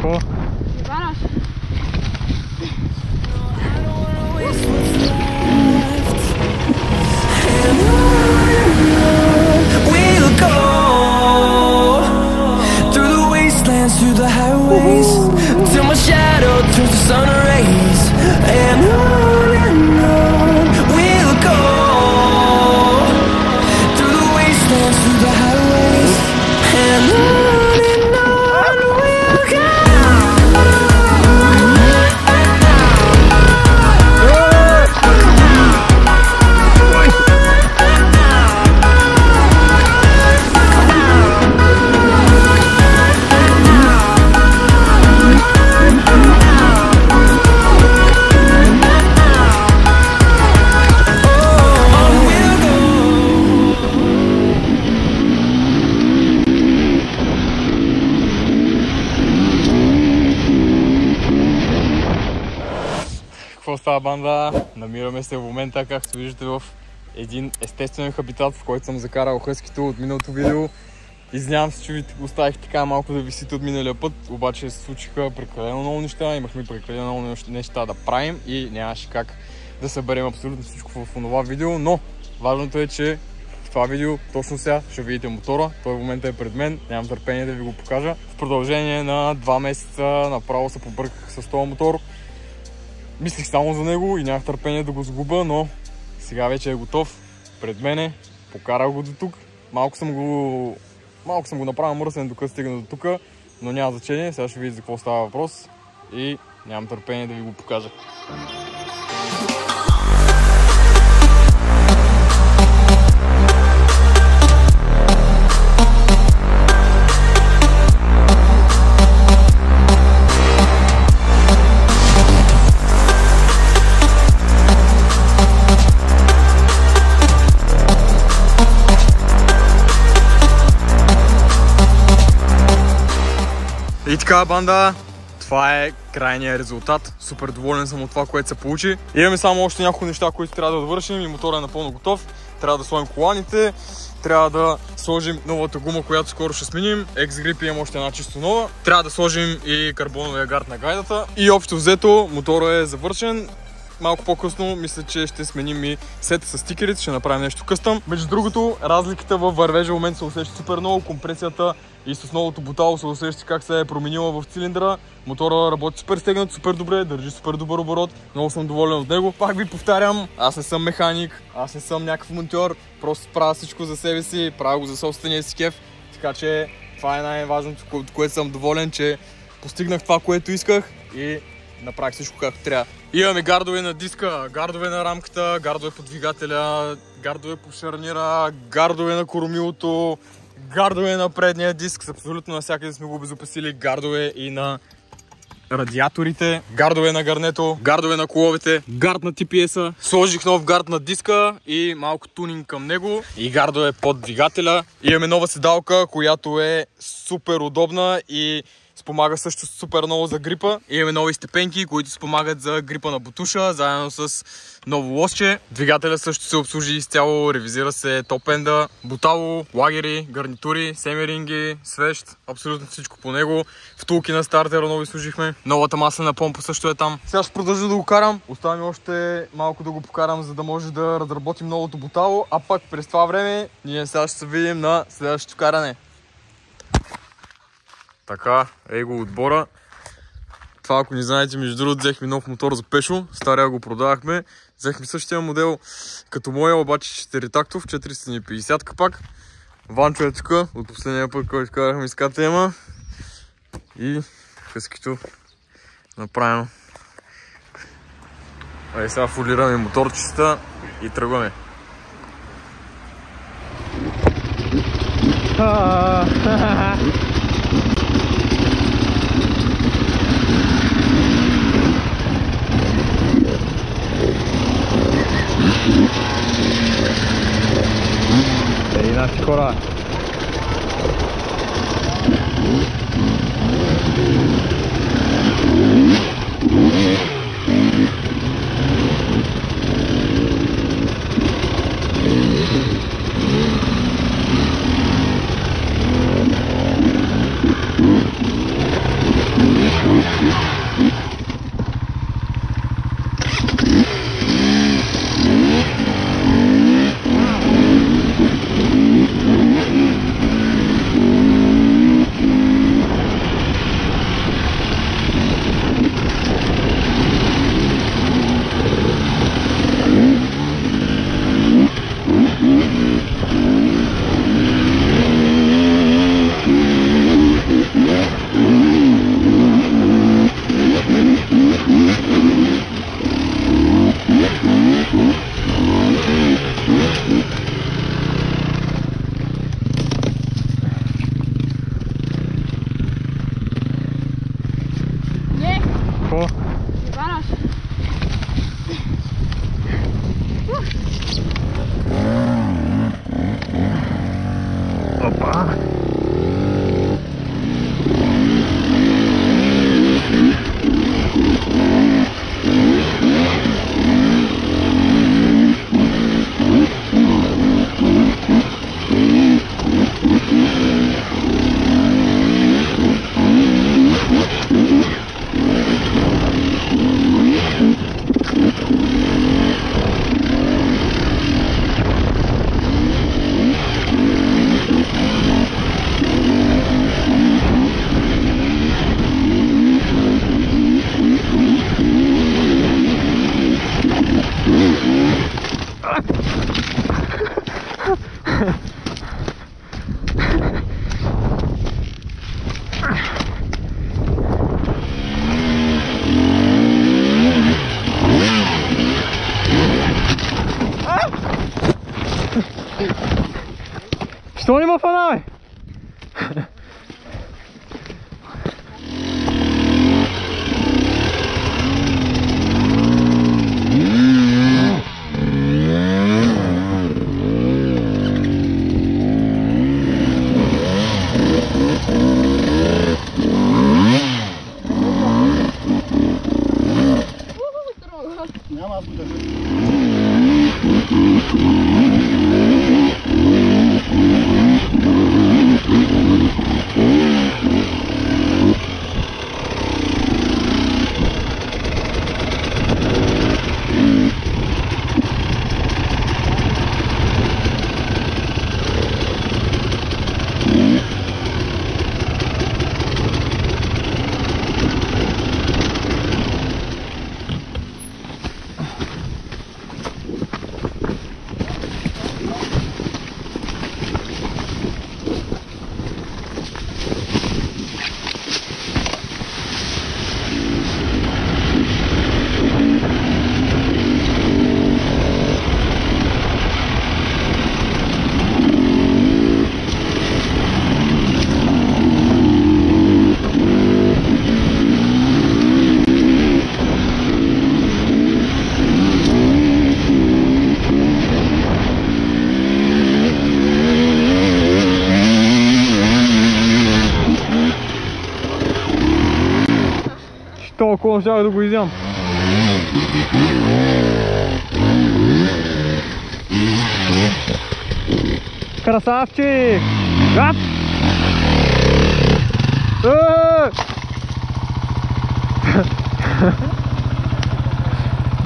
Какво? Иванаш. Through the highways till my shadow turns to sun rays, and on we'll go through the wastelands, through the highways, and on we'll go. Какво става, банда? Намираме се в момента, както виждате, в един естествен хабитат, в който съм закарал хъските от миналото видео. Извинявам се, че ви оставих така малко да висите от миналия път, обаче се случиха прекалено много неща, имахме прекалено много неща да правим и нямаше как да съберем абсолютно всичко в това видео, но важното е, че в това видео точно сега ще видите мотора. Той в момента е пред мен, нямам търпение да ви го покажа. В продължение на 2 месеца направо се побърках с този мотор. Мислих само за него и нямах търпение да го сгуба, но сега вече е готов пред мене. Покарах го до тук. Малко съм го направил мръсен докато стигна до тук, но няма значение. Сега ще видите за какво става въпрос и нямам търпение да ви го покажа. И така, банда, това е крайният резултат. Супер доволен съм от това, което се получи. Имаме само още няколко неща, които трябва да довършим и моторът е напълно готов. Трябва да сложим коланите, трябва да сложим новата гума, която скоро ще сменим. X-Grip имам още една чисто нова. Трябва да сложим и карбоновия гард на гайдата. И общо взето моторът е завършен. Малко по-късно мисля, че ще сменим и сета с стикерите, ще направим нещо къстъм. Между другото, разликата във вървежа в момента се усеща супер много. Компресията и с новото бутало се усеща как се е променила в цилиндъра. Мотора работи супер стегнат, супер добре, държи супер добър оборот. Много съм доволен от него. Пак ви повтарям, аз не съм механик, аз не съм някакъв монтьор. Просто правя всичко за себе си, правя го за собствения си кеф. Така че това е най-важното, от което съм доволен, че постигнах това, което исках и направих всичко както трябва. Имаме гардове на диска, гардове на рамката, гардове по двигателя, гардове по шарнира, гардове на коромилото, гардове на предния диск, с абсолютно навсякъде сме го обезопасили, гардове и на радиаторите, гардове на гарнето, гардове на коловете, гард на TPS-а, сложих нов гард на диска и малко тунинг към него и гардове под двигателя. Имаме нова седалка, която е супер удобна и спомага също супер много за грипа. Имаме нови степенки, които спомагат за грипа на бутуша, заедно с ново лосче. Двигателя също се обслужи изцяло, ревизира се топ-енда, бутало, лагери, гарнитури, семеринги, свещ, абсолютно всичко по него. Втулки на стартера нови служихме. Новата маслена помпа също е там. Сега ще продължа да го карам. Остава ми още малко да го покарам, за да може да разработим новото бутало, а пък през това време ние сега ще се видим на следващото каране. Така, ей го отбора. Това, ако не знаете, между другото, взехме нов мотор за пешо. Стария го продавахме. Взехме същия модел като моя, обаче 4-тактов, 450 капак. Ванчо е тук, от последния път, който карахме с КТМ. И хъскито направено. Ай, сега фолираме моторчета и тръгваме. Ей, наши хора! Що има фана, бе? Няма аз го държа. Толкова щях да го изям. Красавчик! Ап!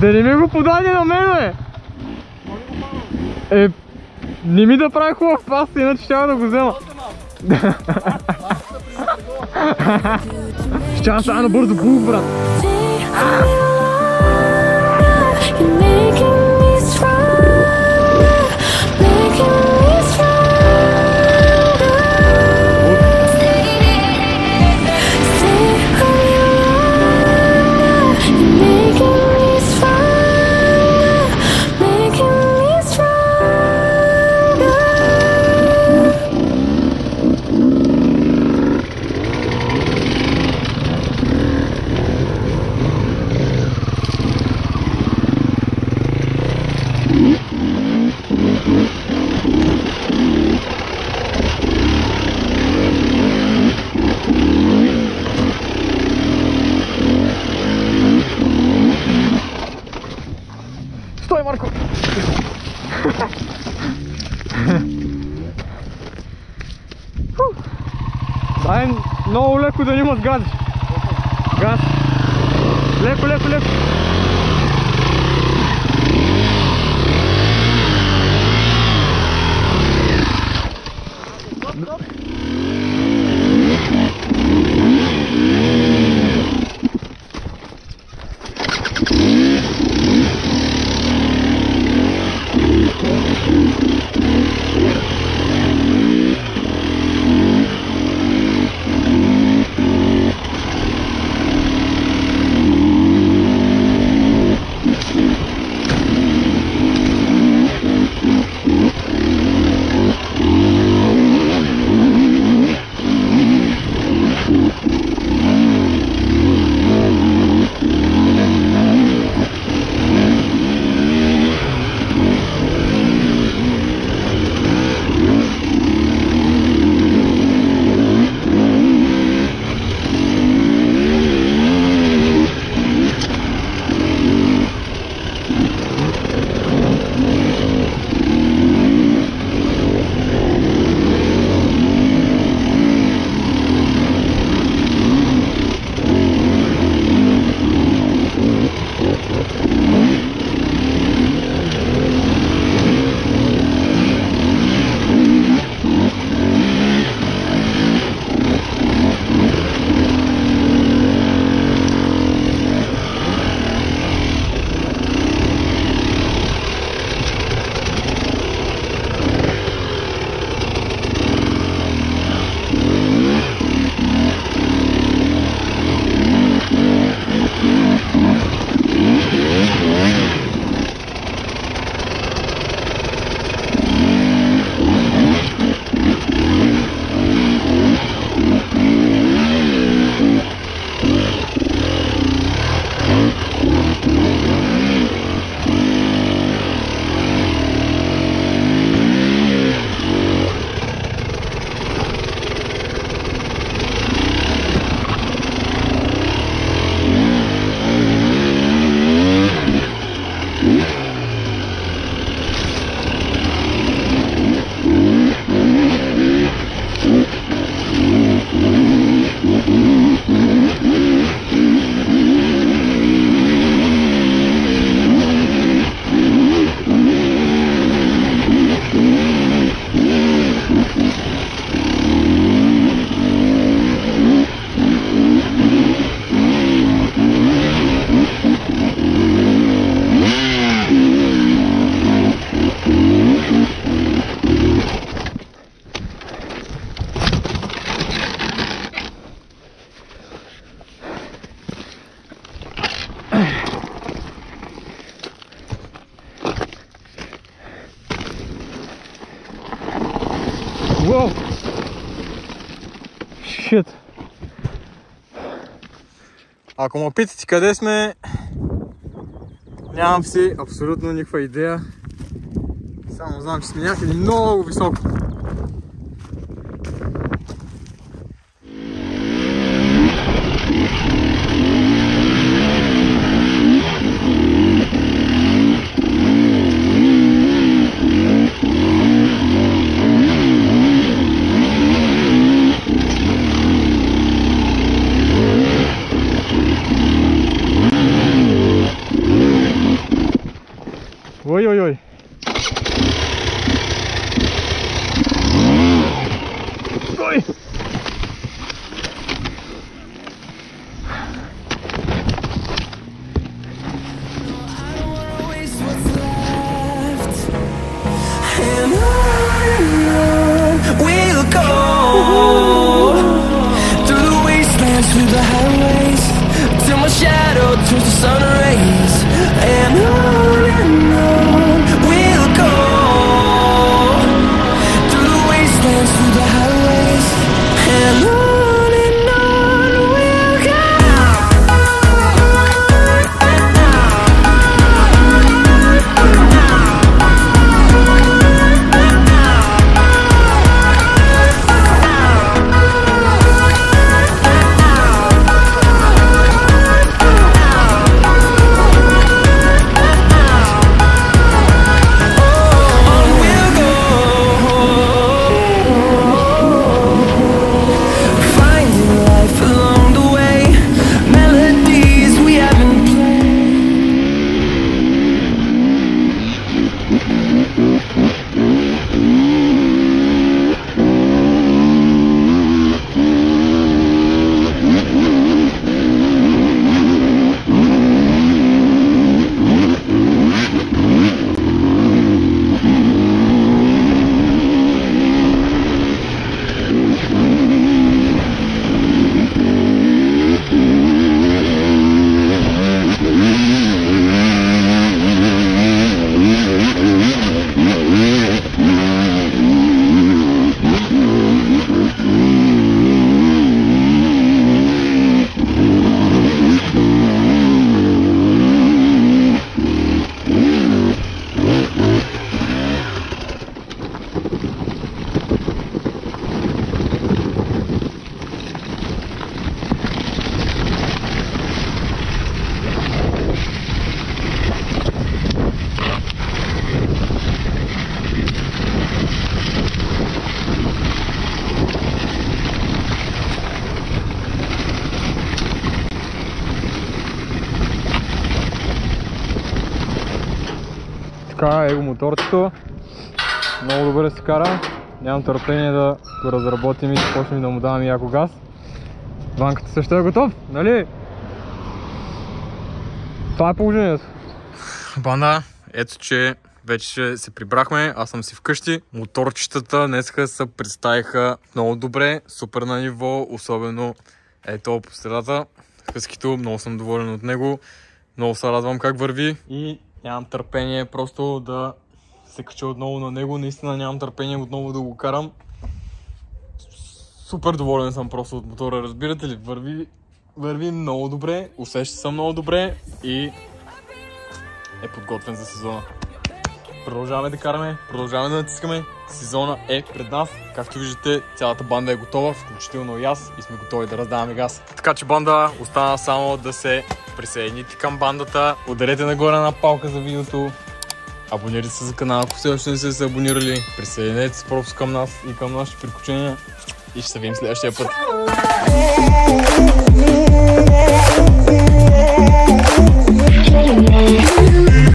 Да не ми го подаде на мен, бе! Не ми да прави хубав пас, иначе щях да го взема. Щях сега набързо бух, брат. Стой, Марко! Дай много леко да нима сгазиш. Газ. Леко, леко, леко. Wow! Shit! Ако ме питате къде сме, нямам си абсолютно никаква идея. Само знам, че сме някъде много високо. Ой-ой-ой. Така, его моторчето. Много добре се кара. Нямам търпение да го разработим и да почнем да му даваме яко газ. Ванката също е готов, нали? Това е положението. Банда, ето че вече се прибрахме, аз съм си вкъщи. Моторчетата днеска се представиха много добре, супер на ниво, особено ето по средата. Хъскито, много съм доволен от него, много се радвам как върви и нямам търпение просто да се кача отново на него, наистина нямам търпение отново да го карам. Супер доволен съм просто от мотора, разбирате ли? Върви много добре, усеща се много добре и е подготвен за сезона. Продължаваме да караме, продължаваме да натискаме. Сезона е пред нас. Както виждате, цялата банда е готова, включително и аз, и сме готови да раздаваме газ. Така че банда, остана само да се присъедините към бандата. Ударете нагоре на палка за видеото. Абонирайте се за канала, ако все още не сте се абонирали. Присъединете се просто към нас и към нашите приключения. И ще се видим следващия път.